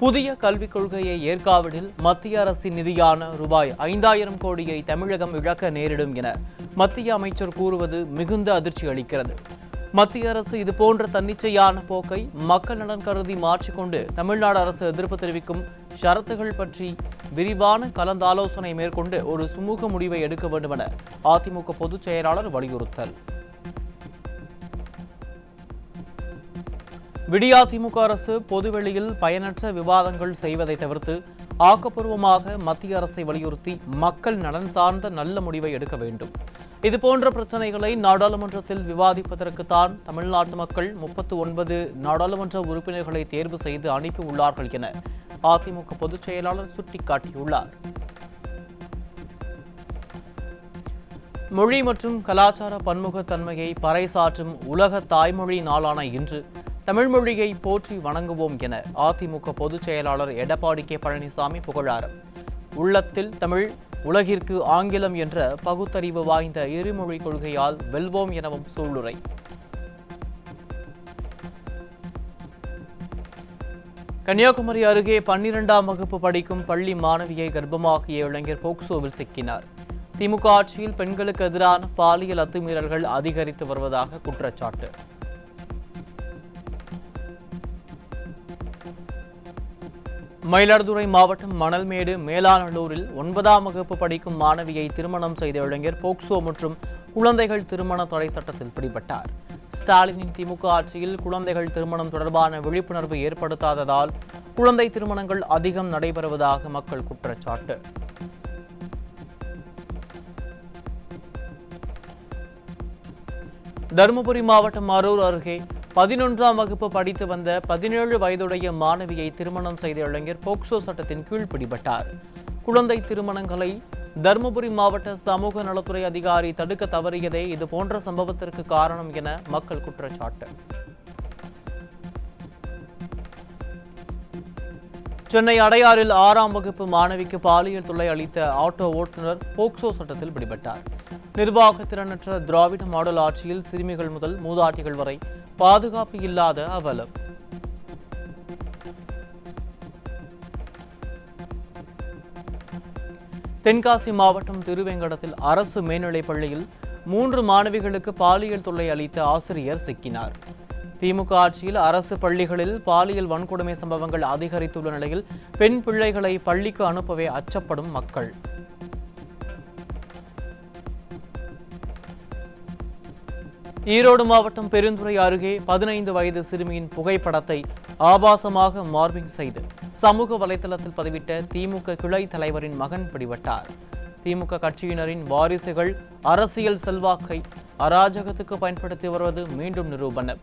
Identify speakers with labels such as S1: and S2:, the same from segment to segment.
S1: புதிய கல்விக் கொள்கையை ஏற்காவிடில் மத்திய அரசின் நிதியான ரூபாய் 5000 கோடியை தமிழகம் இழக்க நேரிடும் என மத்திய அமைச்சர் கூறுவது மிகுந்த அதிர்ச்சி அளிக்கிறது. மத்திய அரசு இதுபோன்ற தன்னிச்சையான போக்கை மக்கள் நலன் கருதி மாற்றிக்கொண்டு தமிழ்நாடு அரசு எதிர்ப்பு தெரிவிக்கும் ஷரத்துகள் பற்றி விரிவான கலந்தாலோசனை மேற்கொண்டு ஒரு சுமூக முடிவை எடுக்க வேண்டும் என அதிமுக பொதுச் செயலாளர் வலியுறுத்தல். விடியா திமுக அரசு பொதுவெளியில் பயனற்ற விவாதங்கள் செய்வதை தவிர்த்து ஆக்கப்பூர்வமாக மத்திய அரசை வலியுறுத்தி மக்கள் நலன் சார்ந்த நல்ல முடிவை எடுக்க வேண்டும். இதுபோன்ற பிரச்சனைகளை நாடாளுமன்றத்தில் விவாதிப்பதற்குத்தான் தமிழ்நாட்டு மக்கள் 39 நாடாளுமன்ற உறுப்பினர்களை தேர்வு செய்து அனுப்பியுள்ளார்கள் என அதிமுக பொதுச் செயலாளர் சுட்டிக்காட்டியுள்ளார். மொழி மற்றும் கலாச்சார பன்முகத்தன்மையை பறைசாற்றும் உலக தாய்மொழி நாளான இன்று தமிழ் மொழியை போற்றி வணங்குவோம் என அதிமுக பொதுச் செயலாளர் எடப்பாடி கே பழனிசாமி புகழாரம். உள்ளத்தில் தமிழ், உலகிற்கு ஆங்கிலம் என்ற பகுத்தறிவு வாய்ந்த இருமொழி கொள்கையால் வெல்வோம் எனவும் சூளுரை. கன்னியாகுமரி அருகே 12ஆம் வகுப்பு படிக்கும் பள்ளி மாணவியை கர்ப்பமாகிய இளைஞர் போக்சோவில் சிக்கினார். திமுக ஆட்சியில் பெண்களுக்கு எதிரான பாலியல் அத்துமீறல்கள் அதிகரித்து வருவதாக குற்றச்சாட்டு. மயிலாடுதுறை மாவட்டம் மணல்மேடு மேலாநல்லூரில் 9ஆம் வகுப்பு படிக்கும் மாணவியை திருமணம் செய்த இளைஞர் போக்சோ மற்றும் குழந்தைகள் திருமண தடை சட்டத்தில் பிடிபட்டார். ஸ்டாலினின் திமுக ஆட்சியில் குழந்தைகள் திருமணம் தொடர்பான விழிப்புணர்வு ஏற்படுத்தாததால் குழந்தை திருமணங்கள் அதிகம் நடைபெறுவதாக மக்கள் குற்றச்சாட்டு. தருமபுரி மாவட்டம் அரூர் அருகே 11ஆம் வகுப்பு படித்து வந்த 17 வயதுடைய மாணவியை திருமணம் செய்த இளைஞர் போக்சோ சட்டத்தின் கீழ் பிடிபட்டார். குழந்தை திருமணங்களை தருமபுரி மாவட்ட சமூக நலத்துறை அதிகாரி தடுக்க தவறியதே இதுபோன்ற சம்பவத்திற்கு காரணம் என மக்கள் குற்றச்சாட்டு. சென்னை அடையாறில் 6ஆம் வகுப்பு மாணவிக்கு பாலியல் தொல்லை அளித்த ஆட்டோ ஓட்டுநர் போக்சோ சட்டத்தில் பிடிபட்டார். நிர்வாக திறனற்ற திராவிட மாடல் ஆட்சியில் சிறுமிகள் முதல் மூதாட்டிகள் வரை பாதுகாப்பு இல்லாத அவலம். தென்காசி மாவட்டம் திருவேங்கடத்தில் அரசு மேல்நிலைப் பள்ளியில் 3 மாணவிகளுக்கு பாலியல் தொல்லை அளித்த ஆசிரியர் சிக்கினார். திமுக ஆட்சியில் அரசு பள்ளிகளில் பாலியல் வன்கொடுமை சம்பவங்கள் அதிகரித்துள்ள நிலையில் பெண் பிள்ளைகளை பள்ளிக்கு அனுப்பவே அச்சப்படும் மக்கள். ஈரோடு மாவட்டம் பெருந்துறை அருகே 15 வயது சிறுமியின் புகைப்படத்தை ஆபாசமாக மார்பிங் செய்து சமூக வலைதளத்தில் பதிவிட்ட திமுக கிளை தலைவரின் மகன் பிடிபட்டார். திமுக கட்சியினரின் வாரிசுகள் அரசியல் செல்வாக்கை அராஜகத்துக்கு பயன்படுத்தி வருவது மீண்டும் நிரூபணம்.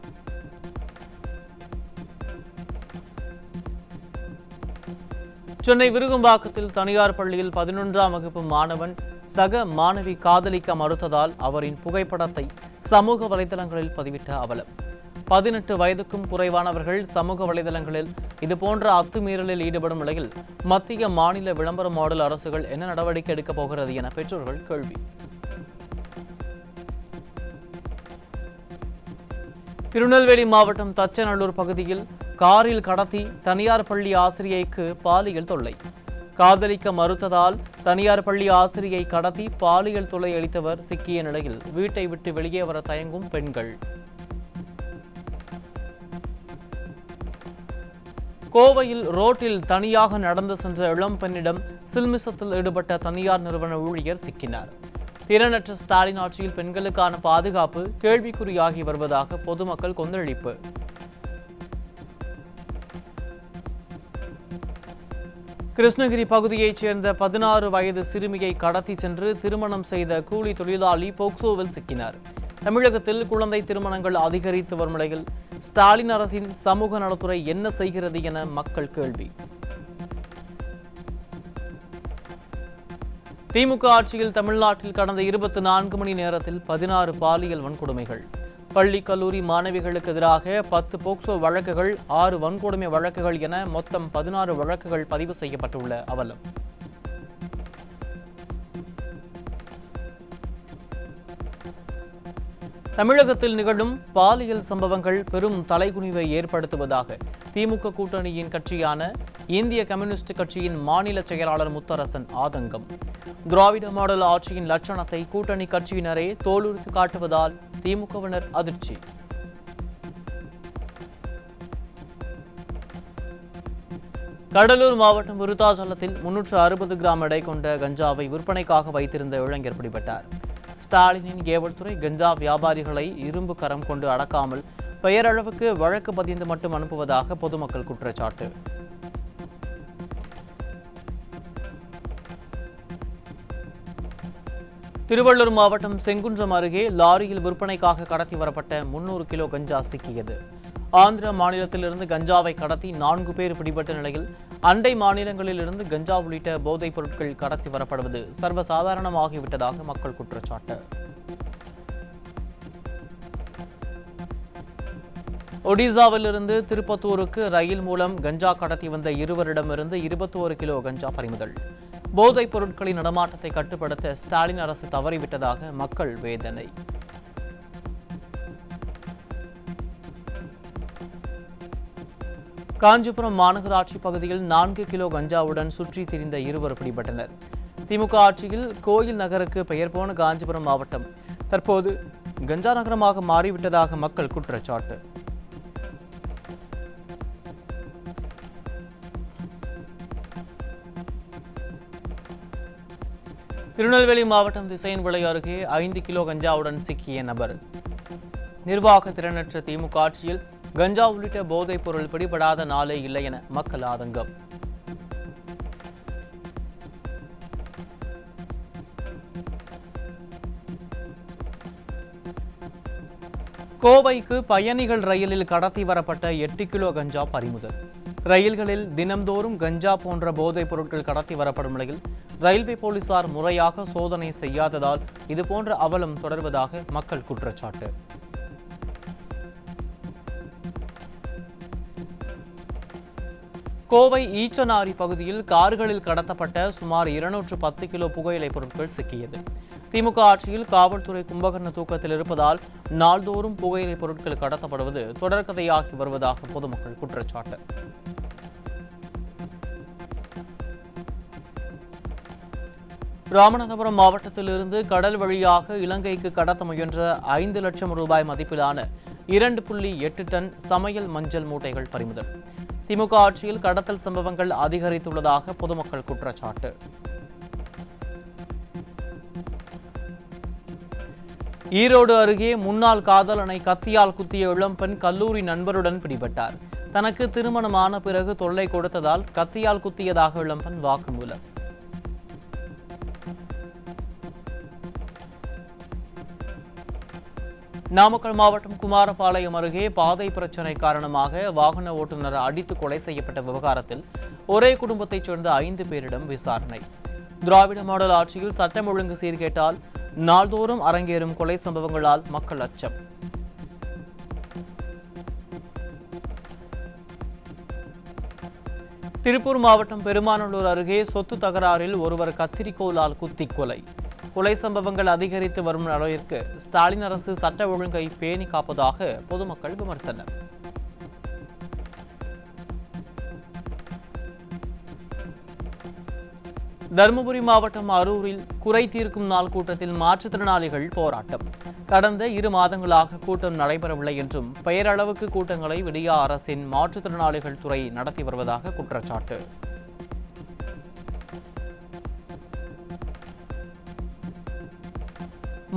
S1: சென்னை விருகம்பாக்கத்தில் தனியார் பள்ளியில் 11ஆம் வகுப்பு மாணவன் சக மாணவி காதலிக்க மறுத்ததால் அவரின் புகைப்படத்தை சமூக வலைதளங்களில் பதிவிட்ட அவலம். 18 வயதுக்கும் குறைவானவர்கள் சமூக வலைதளங்களில் இதுபோன்ற அத்துமீறலில் ஈடுபடும் நிலையில் மத்திய மாநில விளம்பர மாடல் அரசுகள் என்ன நடவடிக்கை எடுக்கப் போகிறது என பெற்றோர்கள் கேள்வி. திருநெல்வேலி மாவட்டம் தச்சநல்லூர் பகுதியில் காரில் கடத்தி தனியார் பள்ளி ஆசிரியைக்கு பாலியல் தொல்லை. காதலிக்க மறுத்ததால் தனியார் பள்ளி ஆசிரியை கடத்தி பாலியல் தொல்லை அளித்தவர் சிக்கிய நிலையில் வீட்டை விட்டு வெளியே வர தயங்கும் பெண்கள். கோவையில் ரோட்டில் தனியாக நடந்து சென்ற இளம் பெண்ணிடம் சில்மிசத்தில் ஈடுபட்ட தனியார் நிறுவன ஊழியர் சிக்கினார். திறனற்ற ஸ்டாலின் ஆட்சியில் பெண்களுக்கான பாதுகாப்பு கேள்விக்குறியாகி வருவதாக பொதுமக்கள் கொந்தளிப்பு. கிருஷ்ணகிரி பகுதியைச் சேர்ந்த 16 வயது சிறுமியை கடத்தி சென்று திருமணம் செய்த கூலி தொழிலாளி போக்சோவில் சிக்கினார். தமிழகத்தில் குழந்தை திருமணங்கள் அதிகரித்து வரும் நிலையில் ஸ்டாலின் அரசின் சமூக நலத்துறை என்ன செய்கிறது என மக்கள் கேள்வி. திமுக ஆட்சியில் தமிழ்நாட்டில் கடந்த 24 மணி நேரத்தில் 16 பாலியல் வன்கொடுமைகள். பள்ளி கல்லூரி மாணவிகளுக்கு எதிராக 10 போக்சோ வழக்குகள், 6 வன்கொடுமை வழக்குகள் என மொத்தம் 16 வழக்குகள் பதிவு செய்யப்பட்டுள்ள அவலம். தமிழகத்தில் நிகழும் பாலியல் சம்பவங்கள் பெரும் தலைகுனிவை ஏற்படுத்துவதாக திமுக கூட்டணியின் கட்சியான இந்திய கம்யூனிஸ்ட் கட்சியின் மாநில செயலாளர் முத்தரசன் ஆதங்கம். திராவிட மாடல் ஆட்சியின் லட்சணத்தை கூட்டணி கட்சியினரே தோலுரித்து காட்டுவதால் திமுகவினர் அதிர்ச்சி. கடலூர் மாவட்டம் விருத்தாச்சலத்தில் 360 கிராம் எடை கொண்ட கஞ்சாவை விற்பனைக்காக வைத்திருந்த இளைஞர் பிடிபட்டார். ஸ்டாலினின் ஏவல்துறை கஞ்சா வியாபாரிகளை இரும்பு கரம் கொண்டு அடக்காமல் பெயரளவுக்கு வழக்கு பதிந்து மட்டும் அனுப்புவதாக பொதுமக்கள் குற்றச்சாட்டு. திருவள்ளூர் மாவட்டம் செங்குன்றம் அருகே லாரியில் விற்பனைக்காக கடத்தி வரப்பட்ட 300 கிலோ கஞ்சா சிக்கியது. ஆந்திர மாநிலத்திலிருந்து கஞ்சாவை கடத்தி 4 பேர் பிடிபட்ட நிலையில் அண்டை மாநிலங்களிலிருந்து கஞ்சா உள்ளிட்ட போதைப் பொருட்கள் கடத்தி வரப்படுவது சர்வசாதாரணமாகிவிட்டதாக மக்கள் குற்றச்சாட்டு. ஒடிசாவிலிருந்து திருப்பத்தூருக்கு ரயில் மூலம் கஞ்சா கடத்தி வந்த இருவரிடமிருந்து 21 கிலோ கஞ்சா பறிமுதல். போதைப் பொருட்களின் நடமாட்டத்தை கட்டுப்படுத்த ஸ்டாலின் அரசு தவறிவிட்டதாக மக்கள் வேதனை. காஞ்சிபுரம் மாநகராட்சி பகுதியில் 4 கிலோ கஞ்சாவுடன் சுற்றி திரிந்த இருவர் பிடிபட்டனர். திமுக ஆட்சியில் கோயில் நகருக்கு பெயர் போன காஞ்சிபுரம் மாவட்டம் தற்போது கஞ்சா நகரமாக மாறிவிட்டதாக மக்கள் குற்றச்சாட்டு. திருநெல்வேலி மாவட்டம் திசையன்விளை அருகே 5 கிலோ கஞ்சாவுடன் சிக்கிய நபர். நிர்வாக திறனற்ற திமுக ஆட்சியில் கஞ்சா உள்ளிட்ட போதைப் பொருள் பிடிபடாத நாளே இல்லை என மக்கள் ஆதங்கம். கோவைக்கு பயணிகள் ரயிலில் கடத்தி வரப்பட்ட 8 கிலோ கஞ்சா பறிமுதல். ரயில்களில் தினம்தோறும் கஞ்சா போன்ற போதைப் பொருட்கள் கடத்தி வரப்படும் நிலையில் ரயில்வே போலீசார் முறையாக சோதனை செய்யாததால் இதுபோன்ற அவலம் தொடர்வதாக மக்கள் குற்றச்சாட்டு. கோவை ஈச்சனாரி பகுதியில் கார்களில் கடத்தப்பட்ட சுமார் 210 கிலோ புகையிலை பொருட்கள் சிக்கியது. திமுக ஆட்சியில் காவல்துறை கும்பகர்ண தூக்கத்தில் இருப்பதால் நாள்தோறும் புகையிலை பொருட்கள் கடத்தப்படுவது தொடர்கதையாகி வருவதாக பொதுமக்கள் குற்றச்சாட்டு. ராமநாதபுரம் மாவட்டத்திலிருந்து கடல் வழியாக இலங்கைக்கு கடத்த முயன்ற 5 லட்சம் ரூபாய் மதிப்பிலான 2.8 டன் சமையல் மஞ்சள் மூட்டைகள் பறிமுதல். திமுக ஆட்சியில் கடத்தல் சம்பவங்கள் அதிகரித்துள்ளதாக பொதுமக்கள் குற்றச்சாட்டு. ஈரோடு அருகே முன்னாள் காதலனை கத்தியால் குத்திய இளம்பெண் கல்லூரி நண்பருடன் பிடிபட்டார். தனக்கு திருமணமான பிறகு தொல்லை கொடுத்ததால் கத்தியால் குத்தியதாக இளம்பெண் வாக்குமூலம். நாமக்கல் மாவட்டம் குமாரபாளையம் அருகே பாதை பிரச்சினை காரணமாக வாகன ஓட்டுநர் அடித்து கொலை செய்யப்பட்ட விவகாரத்தில் ஒரே குடும்பத்தைச் சேர்ந்த 5 பேரிடம் விசாரணை. திராவிட மாடல் ஆட்சியில் சட்டம் ஒழுங்கு சீர்கேட்டால் நாள்தோறும் அரங்கேறும் கொலை சம்பவங்களால் மக்கள் அச்சம். திருப்பூர் மாவட்டம் பெருமாநல்லூர் அருகே சொத்து தகராறில் ஒருவர் கத்திரிக்கோலால் குத்தி கொலை. கொலை சம்பவங்கள் அதிகரித்து வரும் அளவிற்கு ஸ்டாலின் அரசு சட்ட ஒழுங்கை பேணி காப்பதாக பொதுமக்கள் விமர்சனம். தருமபுரி மாவட்டம் அரூரில் குறை தீர்க்கும் நாள் கூட்டத்தில் மாற்றுத்திறனாளிகள் போராட்டம். கடந்த 2 மாதங்களாக கூட்டம் நடைபெறவில்லை என்றும் பெயரளவுக்கு கூட்டங்களை விடியா அரசின் மாற்றுத்திறனாளிகள் துறை நடத்தி வருவதாக குற்றச்சாட்டு.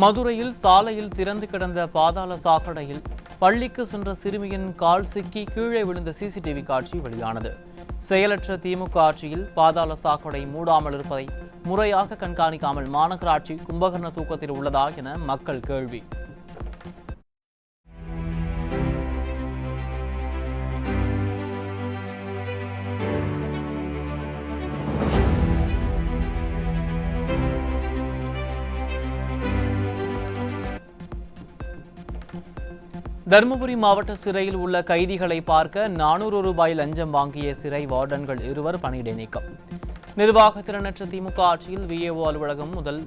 S1: மதுரையில் சாலையில் திறந்து கிடந்த பாதாள சாக்கடையில் பள்ளிக்கு சென்ற சிறுமியின் கால் சிக்கி கீழே விழுந்த சிசிடிவி காட்சி வெளியானது. செயலற்ற திமுக ஆட்சியில் பாதாள சாக்கடை மூடாமல் இருப்பதை முறையாக கண்காணிக்காமல் மாநகராட்சி கும்பகர்ண தூக்கத்தில் உள்ளதா என மக்கள் கேள்வி. தருமபுரி மாவட்ட சிறையில் உள்ள கைதிகளை பார்க்க 400 ரூபாய் லஞ்சம் வாங்கிய சிறை வார்டன்கள் 2 பணியிடை நீக்கம். நிர்வாக திறனற்ற திமுக ஆட்சியில் விஏஓ அலுவலகம் முதல்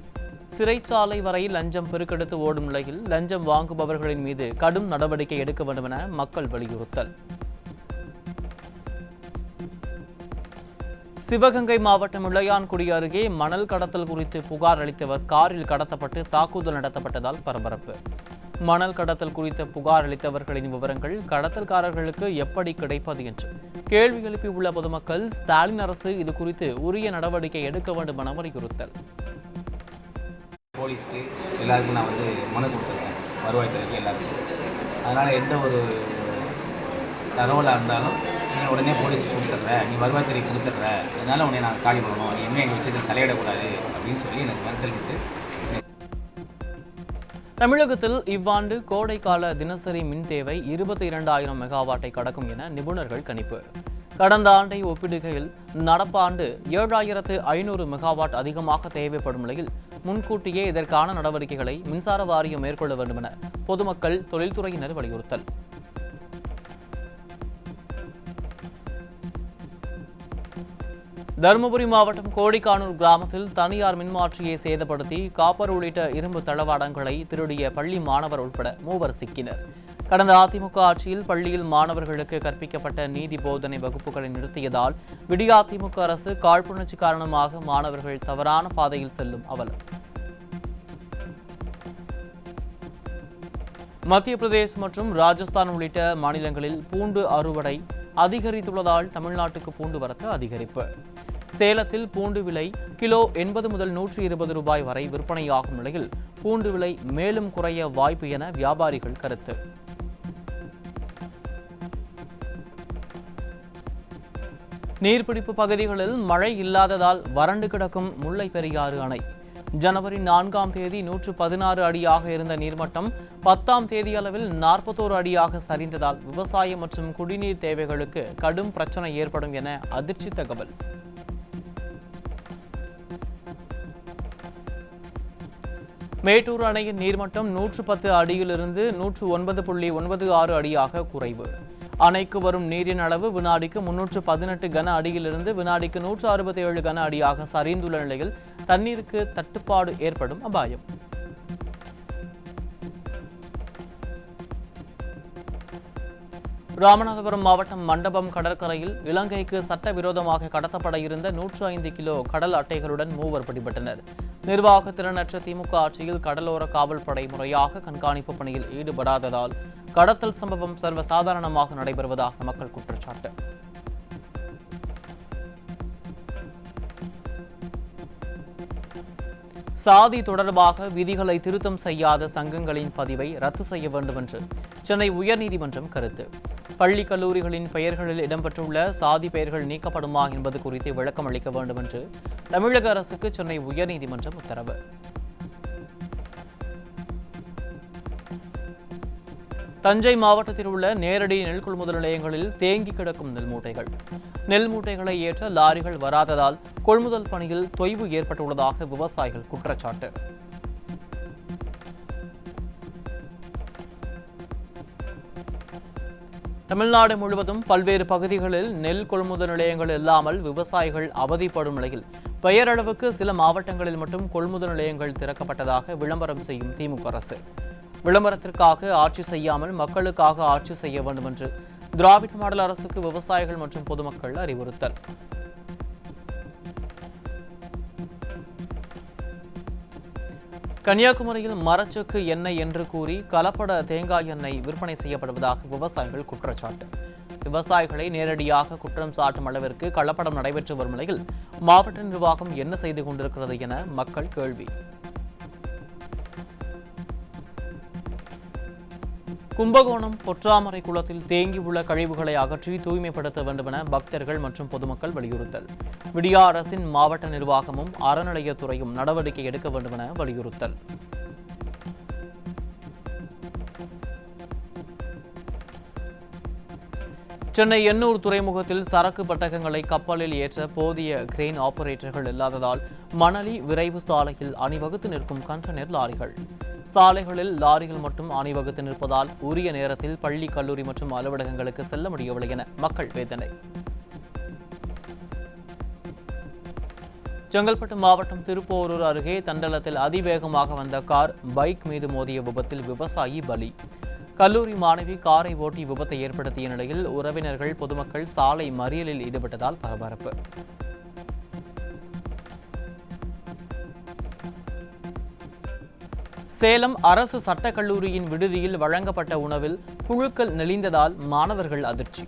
S1: சிறைச்சாலை வரை லஞ்சம் பெருக்கெடுத்து ஓடும் நிலையில் லஞ்சம் வாங்குபவர்களின் மீது கடும் நடவடிக்கை எடுக்க வேண்டும் என மக்கள் வலியுறுத்தல். சிவகங்கை மாவட்டம் இளையான்குடி அருகே மணல் கடத்தல் குறித்து புகார் அளித்தவர் காரில் கடத்தப்பட்டு தாக்குதல் நடத்தப்பட்டதால் பரபரப்பு. மணல் கடத்தல் குறித்த புகார் அளித்தவர்களின் விவரங்கள் கடத்தல்காரர்களுக்கு எப்படி கிடைப்பது என்று கேள்வி எழுப்பியுள்ள பொதுமக்கள் ஸ்டாலின் அரசு இது குறித்து உரிய நடவடிக்கை எடுக்க வேண்டும் என வலியுறுத்தல்.
S2: போலீஸ்க்கு எல்லாருக்கும் நான் மனு கொடுத்துருக்கேன், வருவாய்த்துறைக்கு எல்லாருக்கும். அதனால் எந்த ஒரு தகவலாக இருந்தாலும் நீ உடனே போலீஸ் கொடுத்துட்ற, நீ வருவாய்த்துறை கொடுத்துட்ற, அதனால் உடனே நாங்கள் காலி பண்ணணும், நீ இன்னும் எங்கள் விஷயத்தில் தலையிடக்கூடாது அப்படின்னு சொல்லி எனக்கு மறுத்தல் விட்டு.
S1: தமிழகத்தில் இவ்வாண்டு கோடைக்கால தினசரி மின் தேவை 22,000 மெகாவாட்டை கடக்கும் என நிபுணர்கள் கணிப்பு. கடந்த ஆண்டை ஒப்பிடுகையில் நடப்பாண்டு 7,500 மெகாவாட் அதிகமாக தேவைப்படும் நிலையில் முன்கூட்டியே இதற்கான நடவடிக்கைகளை மின்சார வாரியம் மேற்கொள்ள வேண்டும் என பொதுமக்கள், தொழில்துறையினர் வலியுறுத்தல். தருமபுரி மாவட்டம் கோடிக்கானூர் கிராமத்தில் தனியார் மின்மாற்றியை சேதப்படுத்தி காப்பர் உள்ளிட்ட இரும்பு தளவாடங்களை திருடிய பள்ளி மாணவர் உட்பட 3 சிக்கினர். கடந்த அதிமுக ஆட்சியில் பள்ளியில் மாணவர்களுக்கு கற்பிக்கப்பட்ட நீதி போதனை வகுப்புகளை நிறுத்தியதால் விடியாதிமுக அரசு காழ்ப்புணர்ச்சி காரணமாக மாணவர்கள் தவறான பாதையில் செல்லும் அவலம். மத்திய பிரதேசம் மற்றும் ராஜஸ்தான் உள்ளிட்ட மாநிலங்களில் பூண்டு அறுவடை அதிகரித்துள்ளதால் தமிழ்நாட்டுக்கு பூண்டு வரத்து அதிகரிப்பு. சேலத்தில் பூண்டு விலை கிலோ 80 முதல் 120 ரூபாய் வரை விற்பனையாகும் நிலையில் பூண்டு விலை மேலும் குறைய வாய்ப்பு என வியாபாரிகள் கருத்து. நீர்பிடிப்பு பகுதிகளில் மழை இல்லாததால் வறண்டு கிடக்கும் முல்லை பெரியாறு அணை. ஜனவரி 4ஆம் தேதி 116 அடியாக இருந்த நீர்மட்டம் 10ஆம் தேதி அளவில் 41 அடியாக சரிந்ததால் விவசாயம் மற்றும் குடிநீர் தேவைகளுக்கு கடும் பிரச்சனை ஏற்படும் என அதிர்ச்சி தகவல். மேட்டூர் அணையின் நீர்மட்டம் 110 அடியிலிருந்து 109.96 அடியாக குறைவு. அணைக்கு வரும் நீரின் அளவு வினாடிக்கு 318 கன அடியிலிருந்து வினாடிக்கு 167 கன அடியாக சரிந்துள்ள நிலையில் தண்ணீருக்கு தட்டுப்பாடு ஏற்படும் அபாயம். ராமநாதபுரம் மாவட்டம் மண்டபம் கடற்கரையில் இலங்கைக்கு சட்டவிரோதமாக கடத்தப்பட இருந்த 105 கிலோ கடல் அட்டைகளுடன் 3 பிடிபட்டனர். நிர்வாக திறனற்ற திமுக ஆட்சியில் கடலோர காவல்படை முறையாக கண்காணிப்பு பணியில் ஈடுபடாததால் கடத்தல் சம்பவம் சர்வசாதாரணமாக நடைபெறுவதாக மக்கள் குற்றச்சாட்டு. சாதி தொடர்பாக விதிகளை திருத்தம் செய்யாத சங்கங்களின் பதிவை ரத்து செய்ய வேண்டும் என்று சென்னை உயர்நீதிமன்றம் கருத்து. பள்ளி கல்லூரிகளின் பெயர்களில் இடம்பெற்றுள்ள சாதி பெயர்கள் நீக்கப்படுமா என்பது குறித்து விளக்கம் அளிக்க வேண்டும் என்று தமிழக அரசுக்கு சென்னை உயர்நீதிமன்றம் உத்தரவு. தஞ்சை மாவட்டத்தில் உள்ள நேரடி நெல் கொள்முதல் நிலையங்களில் தேங்கி கிடக்கும் நெல் மூட்டைகள். நெல் மூட்டைகளை ஏற்ற லாரிகள் வராததால் கொள்முதல் பணியில் தொய்வு ஏற்பட்டுள்ளதாக விவசாயிகள் குற்றச்சாட்டு. தமிழ்நாடு முழுவதும் பல்வேறு பகுதிகளில் நெல் கொள்முதல் நிலையங்கள் இல்லாமல் விவசாயிகள் அவதிப்படும் நிலையில் பெயரளவுக்கு சில மாவட்டங்களில் மட்டும் கொள்முதல் நிலையங்கள் திறக்கப்பட்டதாக விளம்பரம் செய்யும் திமுக அரசு. விளம்பரத்திற்காக ஆட்சி செய்யாமல் மக்களுக்காக ஆட்சி செய்ய வேண்டும் என்று திராவிட மாடல் அரசுக்கு விவசாயிகள் மற்றும் பொதுமக்கள் அறிவுறுத்தல். கன்னியாகுமரியில் மரச்செக்கு எண்ணெய் என்று கூறி கலப்பட தேங்காய் எண்ணெய் விற்பனை செய்யப்படுவதாக விவசாயிகள் குற்றச்சாட்டு. விவசாயிகளை நேரடியாக குற்றம் சாட்டும் அளவிற்கு கலப்படம் நடைபெற்று வரும் நிலையில் மாவட்ட நிர்வாகம் என்ன செய்து கொண்டிருக்கிறது என மக்கள் கேள்வி. கும்பகோணம் பொற்றாமரை குளத்தில் தேங்கியுள்ள கழிவுகளை அகற்றி தூய்மைப்படுத்த வேண்டும் என பக்தர்கள் மற்றும் பொதுமக்கள் வலியுறுத்தல். விடியா அரசின் மாவட்ட நிர்வாகமும் அறநிலையத்துறையும் நடவடிக்கை எடுக்க வேண்டும் என வலியுறுத்தல். சென்னை எண்ணூர் துறைமுகத்தில் சரக்கு பட்டகங்களை கப்பலில் ஏற்ற போதிய கிரெயின் ஆபரேட்டர்கள் இல்லாததால் மணலி விரைவு சாலையில் அணிவகுத்து நிற்கும் கண்டெய்னர் லாரிகள். சாலைகளில் லாரிகள் மட்டும் அணிவகுத்து நிற்பதால் உரிய நேரத்தில் பள்ளி, கல்லூரி மற்றும் அலுவலகங்களுக்கு செல்ல முடியவில்லை என மக்கள் வேதனை. செங்கல்பட்டு மாவட்டம் திருப்போரூர் அருகே தண்டலத்தில் அதிவேகமாக வந்த கார் பைக் மீது மோதிய விபத்தில் விவசாயி பலி. கல்லூரி மாணவி காரை ஓட்டி விபத்தை ஏற்படுத்திய நிலையில் உறவினர்கள், பொதுமக்கள் சாலை மறியலில் ஈடுபட்டதால் பரபரப்பு. சேலம் அரசு சட்டக் கல்லூரியின் விடுதியில் வழங்கப்பட்ட உணவில் புழுக்கள் நெளிந்ததால் மாணவர்கள் அதிர்ச்சி.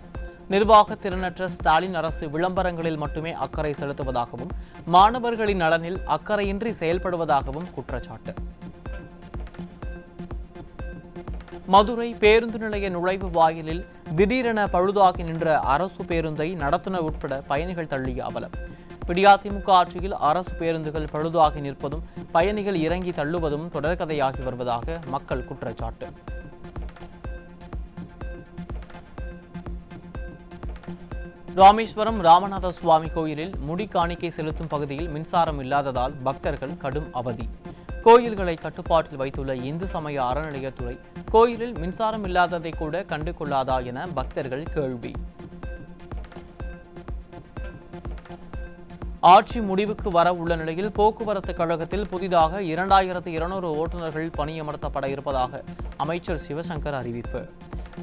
S1: நிர்வாக திறனற்ற ஸ்டாலின் அரசு விளம்பரங்களில் மட்டுமே அக்கறை செலுத்துவதாகவும் மாணவர்களின் நலனில் அக்கறையின்றி செயல்படுவதாகவும் குற்றச்சாட்டு. மதுரை பேருந்து நிலைய நுழைவு வாயிலில் திடீரென பழுதாகி நின்ற அரசு பேருந்தை நடத்துனர் உட்பட பயணிகள் தள்ளிய அவலம். அதிமுக ஆட்சியில் அரசு பேருந்துகள் பழுதாகி நிற்பதும் பயணிகள் இறங்கி தள்ளுவதும் தொடர்கதையாகி வருவதாக மக்கள் குற்றச்சாட்டு. ராமேஸ்வரம் ராமநாத சுவாமி கோயிலில் முடி காணிக்கை செலுத்தும் பகுதியில் மின்சாரம் இல்லாததால் பக்தர்கள் கடும் அவதி. கோயில்களை கட்டுப்பாட்டில் வைத்துள்ள இந்து சமய அறநிலையத்துறை கோயிலில் மின்சாரம் இல்லாததை கூட கண்டு கொள்ளாதா என பக்தர்கள் கேள்வி. ஆட்சி முடிவுக்கு வர உள்ள நிலையில் போக்குவரத்து கழகத்தில் புதிதாக 2200 ஓட்டுநர்கள் பணியமர்த்தப்பட இருப்பதாக அமைச்சர் சிவசங்கர் அறிவிப்பு.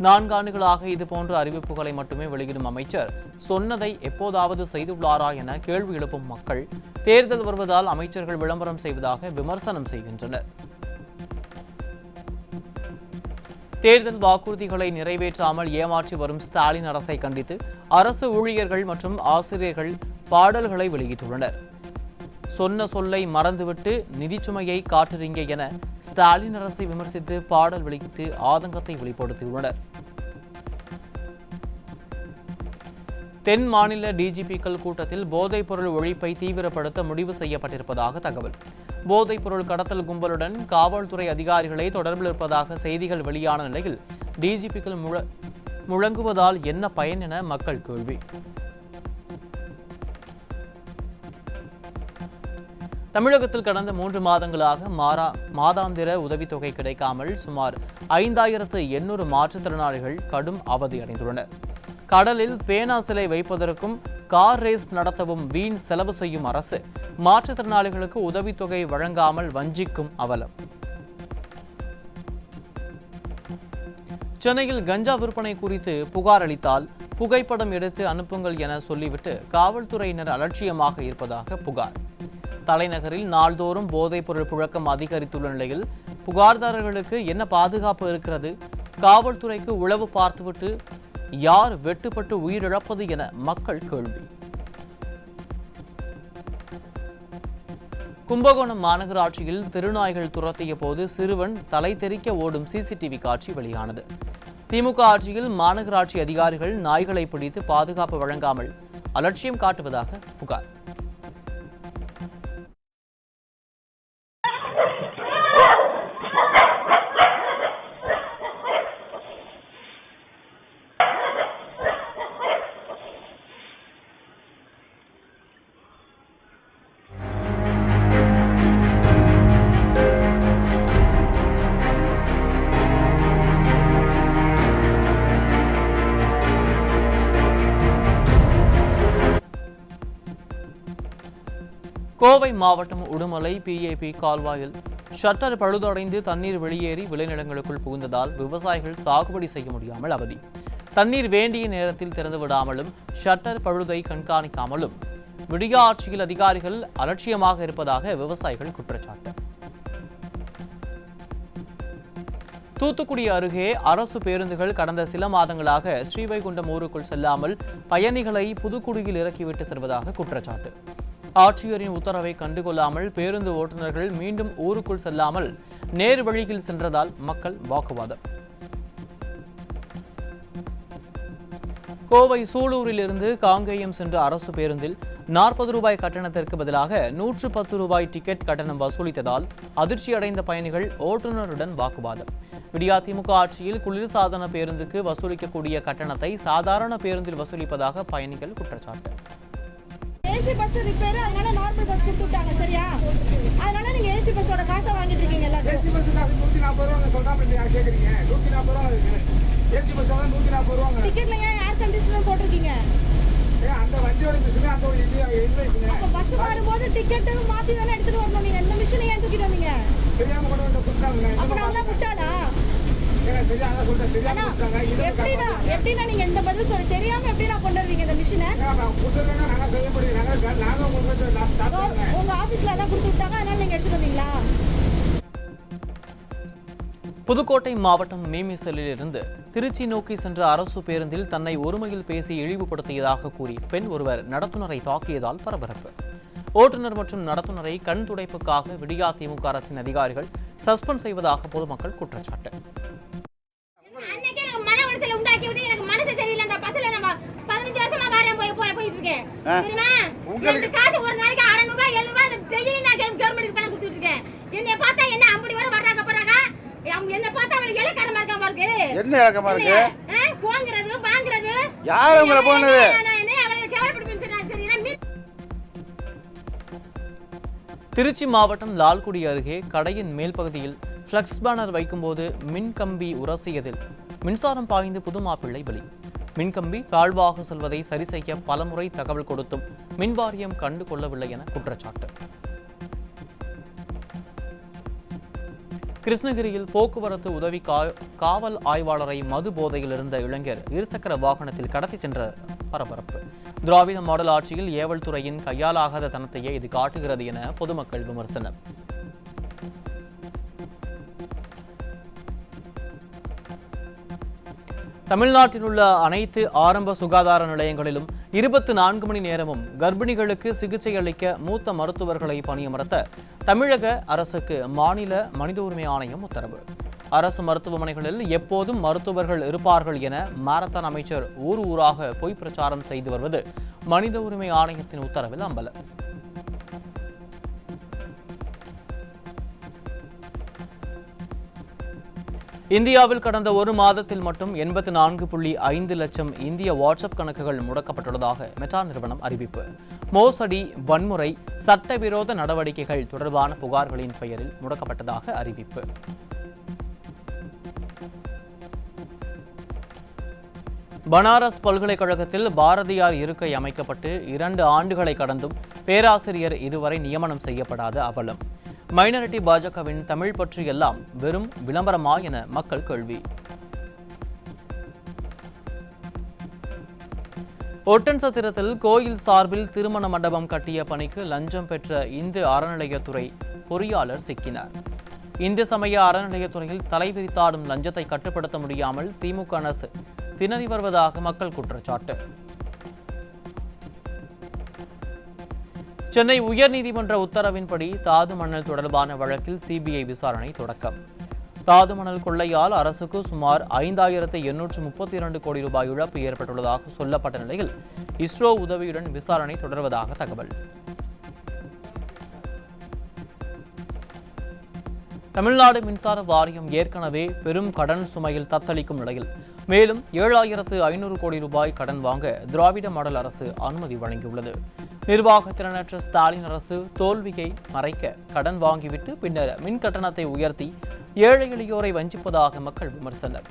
S1: 4 ஆண்டுகளாக இதுபோன்ற அறிவிப்புகளை மட்டுமே வெளியிடும் அமைச்சர் சொன்னதை எப்போதாவது செய்துள்ளாரா என கேள்வி எழுப்பும் மக்கள் தேர்தல் வருவதால் அமைச்சர்கள் விளம்பரம் செய்வதாக விமர்சனம் செய்கின்றனர். தேர்தல் வாக்குறுதிகளை நிறைவேற்றாமல் ஏமாற்றி வரும் ஸ்டாலின் அரசை கண்டித்து அரசு ஊழியர்கள் மற்றும் ஆசிரியர்கள் பாடல்களை வெளியிட்டுள்ளனர். சொன்ன சொல்லை மறந்துவிட்டு நிதிச்சுமையை காட்டுறீங்க என ஸ்டாலின் அரசை விமர்சித்து பாடல் வெளியிட்டு ஆதங்கத்தை வெளிப்படுத்தியுள்ளனர். தென் மாநில டிஜிபிக்கள் கூட்டத்தில் போதைப் பொருள் ஒழிப்பை தீவிரப்படுத்த முடிவு செய்யப்பட்டிருப்பதாக தகவல். போதைப் பொருள் கடத்தல் கும்பலுடன் காவல்துறை அதிகாரிகளை தொடர்பில் இருப்பதாக செய்திகள் வெளியான நிலையில் டிஜிபிக்கள் முழங்குவதால் என்ன பயன் என மக்கள் கேள்வி. தமிழகத்தில் கடந்த 3 மாதங்களாக மாதாந்திர உதவித்தொகை கிடைக்காமல் சுமார் 5800 மாற்றுத்திறனாளிகள் கடும் அவதியடைந்துள்ளனர். கடலில் பேனா சிலை வைப்பதற்கும் கார் ரேஸ் நடத்தவும் வீண் செலவு செய்யும் அரசு மாற்றுத்திறனாளிகளுக்கு உதவித்தொகை வழங்காமல் வஞ்சிக்கும் அவலம். சென்னையில் கஞ்சா விற்பனை குறித்து புகார் அளித்தால் புகைப்படம் எடுத்து அனுப்புங்கள் என சொல்லிவிட்டு காவல்துறையினர் அலட்சியமாக இருப்பதாக புகார். தலைநகரில் நாள்தோறும் போதைப் பொருள் புழக்கம் அதிகரித்துள்ள நிலையில் புகார்தாரர்களுக்கு என்ன பாதுகாப்பு இருக்கிறது? காவல்துறைக்கு உளவு பார்த்துவிட்டு யார் வெட்டுப்பட்டு உயிரிழப்பது என மக்கள் கேள்வி. கும்பகோணம் மாநகராட்சியில் திருநாய்கள் துரத்திய போது சிறுவன் தலை தெறிக்க ஓடும் சிசிடிவி காட்சி வெளியானது. திமுக ஆட்சியில் மாநகராட்சி அதிகாரிகள் நாய்களை பிடித்து பாதுகாப்பு வழங்காமல் அலட்சியம் காட்டுவதாக புகார். கோவை மாவட்டம் உடுமலை PAP கால்வாயில் ஷட்டர் பழுதடைந்து தண்ணீர் வெளியேறி விளைநிலங்களுக்குள் புகுந்ததால் விவசாயிகள் சாகுபடி செய்ய முடியாமல் அவதி. தண்ணீர் வேண்டிய நேரத்தில் திறந்து விடாமலும் ஷட்டர் பழுதை கண்காணிக்காமலும் விடியா ஆட்சியில் அதிகாரிகள் அலட்சியமாக இருப்பதாக விவசாயிகள் குற்றச்சாட்டு. தூத்துக்குடி அருகே அரசு பேருந்துகள் கடந்த சில மாதங்களாக ஸ்ரீவைகுண்டம் ஊருக்குள் செல்லாமல் பயணிகளை புதுக்குடியில் இறக்கிவிட்டு செல்வதாக குற்றச்சாட்டு. ஆட்சியரின் உத்தரவை கண்டுகொள்ளாமல் பேருந்து ஓட்டுநர்கள் மீண்டும் ஊருக்குள் செல்லாமல் நேர் வழியில் சென்றதால் மக்கள் வாக்குவாதம். கோவை சூலூரிலிருந்து காங்கேயம் சென்ற அரசு பேருந்தில் 40 ரூபாய் கட்டணத்திற்கு பதிலாக 110 ரூபாய் டிக்கெட் கட்டணம் வசூலித்ததால் அதிர்ச்சியடைந்த பயணிகள் ஓட்டுநருடன் வாக்குவாதம். அதிமுக ஆட்சியில் குளிர்சாதன பேருந்துக்கு வசூலிக்கக்கூடிய கட்டணத்தை சாதாரண பேருந்தில் வசூலிப்பதாக பயணிகள் குற்றச்சாட்டு.
S3: ஏசி பஸ் ரிப்பேர், அதனால நார்மல் பஸ் கொடுத்துட்டாங்க. சரியா? அதனால நீங்க ஏசி பஸ்ஸோட காசை வாங்கிட்டு இருக்கீங்க. எல்லாரும் ஏசி பஸ் காசு 140 ரூபாய் சொல்றாங்க. நீங்க கேக்குறீங்க 140 ரூபாய் இருக்கு. ஏசி பஸ் 140 ரூபாய். டிக்கெட்ல ஏன் ஏர் கண்டிஷனர் போட்டுருக்கீங்க? அந்த வண்டியோட மிஷின் அந்த ஒரு இன்வைஸ்ங்க. அப்ப பஸ் வரும்போது டிக்கெட் மாத்தி தான எடுத்துட்டு வரணும். நீங்க இந்த மிஷினை ஏன் தூக்கிட்டு வந்தீங்க? தெரியாம கொண்டு வந்து கொடுத்தாங்க. அப்ப நான் புட்டாடா? தெரியாம சொல்றேன். தெரியாம கொடுத்தாங்க. எப்படினா நீங்க இந்த பதில் சொல்லி தெரியாம எப்படி நான் கொண்டு வருவீங்க இந்த மிஷினை? கொடுத்தறேன்னா நாங்க செய்ய முடியும். நாங்க உங்களுக்கு உங்க ஆபீஸ்ல தான் கொடுத்து விட்டாங்க. அதனால நீங்க எடுத்துட்டு வந்தீங்களா?
S1: புதுக்கோட்டை மாவட்டம் மீமிசலிலிருந்து திருச்சி நோக்கி சென்ற அரசு பேருந்தில் தன்னை ஒருமையில் பேசி இழிவுபடுத்தியதாக கூறி பெண் ஒருவர் நடத்துனரை தாக்கியதால் பரபரப்பு. ஓட்டுநர் மற்றும் நடத்துனரை கண் துடைப்புக்காக விடியா திமுக அரசின் அதிகாரிகள் சஸ்பெண்ட் செய்வதாக பொதுமக்கள் குற்றச்சாட்டு.
S4: என்ன இலக்கமா இருக்கு? யார் உங்களை போனது?
S1: திருச்சி மாவட்டம் லால்குடி அருகே கடையின் மேல் பகுதியில் பிளக்ஸ் பேனர் வைக்கும்போது மின்கம்பி உரசியதில் மின்சாரம் பாய்ந்து புதுமாப்பிள்ளை பலி. மின்கம்பி தாழ்வாக செல்வதை சரி செய்ய பலமுறை தகவல் கொடுத்தும் மின்வாரியம் கண்டு கொள்ளவில்லை என குற்றச்சாட்டு. கிருஷ்ணகிரியில் போக்குவரத்து உதவி காவல் ஆய்வாளரை மது போதையில் இருந்த இளைஞர் இருசக்கர வாகனத்தில் கடத்தி சென்ற பரபரப்பு. திராவிட மாடல் ஆட்சியில் ஏவல் துறையின் கையாலாகாத தனத்தையே இது காட்டுகிறது என பொதுமக்கள் விமர்சனம். தமிழ்நாட்டில் உள்ள அனைத்து ஆரம்ப சுகாதார நிலையங்களிலும் 24 மணி நேரமும் கர்ப்பிணிகளுக்கு சிகிச்சை அளிக்க மூத்த மருத்துவர்களை பணியமர்த்த தமிழக அரசுக்கு மாநில மனித உரிமை ஆணையம் உத்தரவு. அரசு மருத்துவமனைகளில் எப்போதும் மருத்துவர்கள் இருப்பார்கள் என மாரத்தான் அமைச்சர் ஊராக பொய் பிரச்சாரம் செய்து வருவது மனித உரிமை ஆணையத்தின் உத்தரவில் அம்பலம். இந்தியாவில் கடந்த ஒரு மாதத்தில் மட்டும் 84.5 லட்சம் இந்திய வாட்ஸ்அப் கணக்குகள் முடக்கப்பட்டுள்ளதாக மெட்டா நிறுவனம் அறிவிப்பு. மோசடி, வன்முறை, சட்டவிரோத நடவடிக்கைகள் தொடர்பான புகார்களின் பெயரில் முடக்கப்பட்டதாக அறிவிப்பு. பனாரஸ் பல்கலைக்கழகத்தில் பாரதியார் இருக்கை அமைக்கப்பட்டு 2 ஆண்டுகளை கடந்தும் பேராசிரியர் இதுவரை நியமனம் செய்யப்படாத அவலம். மைனாரிட்டி பாஜகவின் தமிழ் பற்றி எல்லாம் வெறும் விளம்பரமா என மக்கள் கேள்வி. ஒட்டன்சத்திரத்தில் கோயில் சார்பில் திருமண மண்டபம் கட்டிய பணிக்கு லஞ்சம் பெற்ற இந்து அறநிலையத்துறை பொறியாளர் சிக்கினார். இந்து சமய அறநிலையத்துறையில் தலைவிரித்தாடும் லஞ்சத்தை கட்டுப்படுத்த முடியாமல் திமுக அரசு திணறி வருவதாக மக்கள் குற்றச்சாட்டு. சென்னை உயர்நீதிமன்ற உத்தரவின்படி தாது மணல் தொடர்பான வழக்கில் சிபிஐ விசாரணை தொடக்கம். தாது மணல் கொள்ளையால் அரசுக்கு சுமார் 5832 கோடி ரூபாய் இழப்பு ஏற்பட்டுள்ளதாக சொல்லப்பட்ட நிலையில் இஸ்ரோ உதவியுடன் விசாரணை தொடர்வதாக தகவல். தமிழ்நாடு மின்சார வாரியம் ஏற்கனவே பெரும் கடன் சுமையில் தத்தளிக்கும் நிலையில் மேலும் 7500 கோடி ரூபாய் கடன் வாங்க திராவிட மாடல் அரசு அனுமதி வழங்கியுள்ளது. நிர்வாக திறனற்ற ஸ்டாலின் அரசு தோல்வியை மறைக்க கடன் வாங்கிவிட்டு பின்னர் மின் கட்டணத்தை உயர்த்தி ஏழை எளியோரை வஞ்சிப்பதாக மக்கள் விமர்சனம்.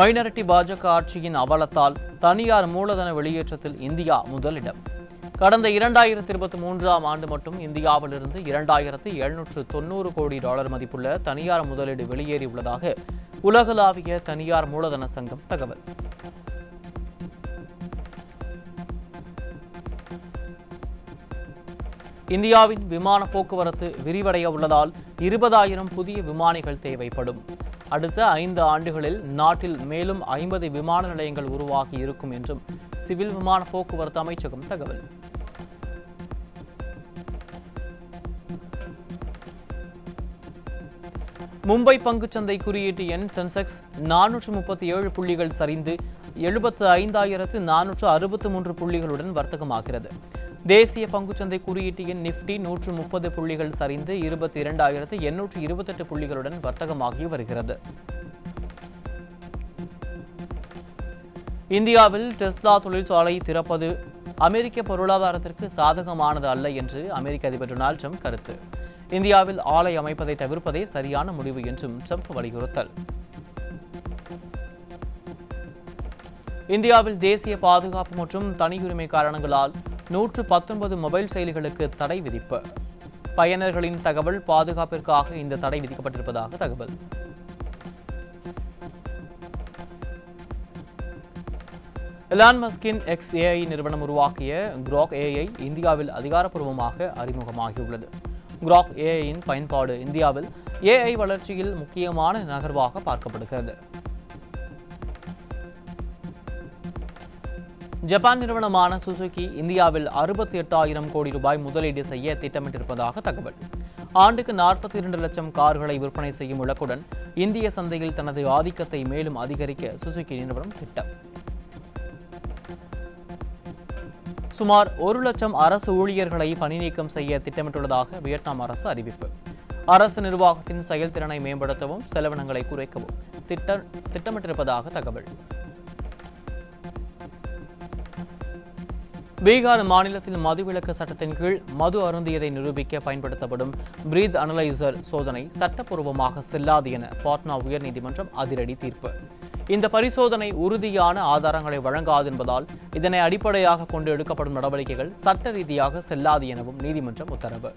S1: மைனாரிட்டி பாஜக ஆட்சியின் அவலத்தால் தனியார் மூலதன வெளியேற்றத்தில் இந்தியா முதலிடம். கடந்த 2023ஆம் ஆண்டு மட்டும் இந்தியாவிலிருந்து 2790 கோடி டாலர் மதிப்புள்ள தனியார் முதலீடு வெளியேறியுள்ளதாக உலகளாவிய தனியார் மூலதன சங்கம் தகவல். இந்தியாவின் விமான போக்குவரத்து விரிவடைய உள்ளதால் 20,000 புதிய விமானிகள் தேவைப்படும். அடுத்த 5 ஆண்டுகளில் நாட்டில் மேலும் 50 விமான நிலையங்கள் உருவாகி இருக்கும் என்றும் சிவில் விமான போக்குவரத்து அமைச்சகம் தகவல். மும்பை பங்குச்சந்தை குறியீட்டு எண் சென்செக்ஸ் 437 புள்ளிகள் சரிந்து 75,463 புள்ளிகளுடன் வர்த்தகமாகிறது. தேசிய பங்குச்சந்தை குறியீட்டு எண் நிப்டி 130 புள்ளிகள் சரிந்து 22,828 புள்ளிகளுடன் வர்த்தகமாகி வருகிறது. இந்தியாவில் டெஸ்லா தொழிற்சாலை திறப்பது அமெரிக்க பொருளாதாரத்திற்கு சாதகமானது அல்ல என்று அமெரிக்க அதிபர் டொனால்ட் ட்ரம்ப் கருத்து. இந்தியாவில் ஆலை அமைப்பதை தவிர்ப்பதே சரியான முடிவு என்றும் ட்ரம்ப் வலியுறுத்தல். இந்தியாவில் தேசிய பாதுகாப்பு மற்றும் தனியுரிமை காரணங்களால் 119 மொபைல் செயலிகளுக்கு தடை விதிப்பு. பயனர்களின் தகவல் பாதுகாப்பிற்காக இந்த தடை விதிக்கப்பட்டிருப்பதாக தகவல். எலான் மஸ்கின் XAI நிறுவனம் உருவாக்கிய Grok AI இந்தியாவில் அதிகாரப்பூர்வமாக அறிமுகமாகியுள்ளது. கிராக் ஏஐயின் பயன்பாடு இந்தியாவில் ஏஐ வளர்ச்சியில் முக்கியமான நகர்வாக பார்க்கப்படுகிறது. ஜப்பான் நிறுவனமான சுசுகி இந்தியாவில் 68,000 கோடி ரூபாய் முதலீடு செய்ய திட்டமிட்டிருப்பதாக தகவல். ஆண்டுக்கு 42 லட்சம் கார்களை விற்பனை செய்யும் இலக்குடன் இந்திய சந்தையில் தனது ஆதிக்கத்தை மேலும் அதிகரிக்க சுசுகி நிறுவனம் திட்டம். சுமார் 1 லட்சம் அரசு ஊழியர்களை பணிநீக்கம் செய்ய திட்டமிட்டுள்ளதாக வியட்நாம் அரசு அறிவிப்பு. அரசு நிர்வாகத்தின் செயல்திறனை மேம்படுத்தவும் செலவினங்களை குறைக்கவும் திட்டமிட்டிருப்பதாக தகவல். பீகார் மாநிலத்தில் மதுவிலக்கு சட்டத்தின் கீழ் மது அருந்தியதை நிரூபிக்க பயன்படுத்தப்படும் பிரீத் அனலைசர் சோதனை சட்டப்பூர்வமாக செல்லாது என பாட்னா உயர்நீதிமன்றம் அதிரடி தீர்ப்பு. இந்த பரிசோதனை உறுதியான ஆதாரங்களை வழங்காது என்பதால் இதனை அடிப்படையாக கொண்டு எடுக்கப்படும் நடவடிக்கைகள் சட்ட ரீதியாக செல்லாது எனவும் நீதிமன்றம் உத்தரவு.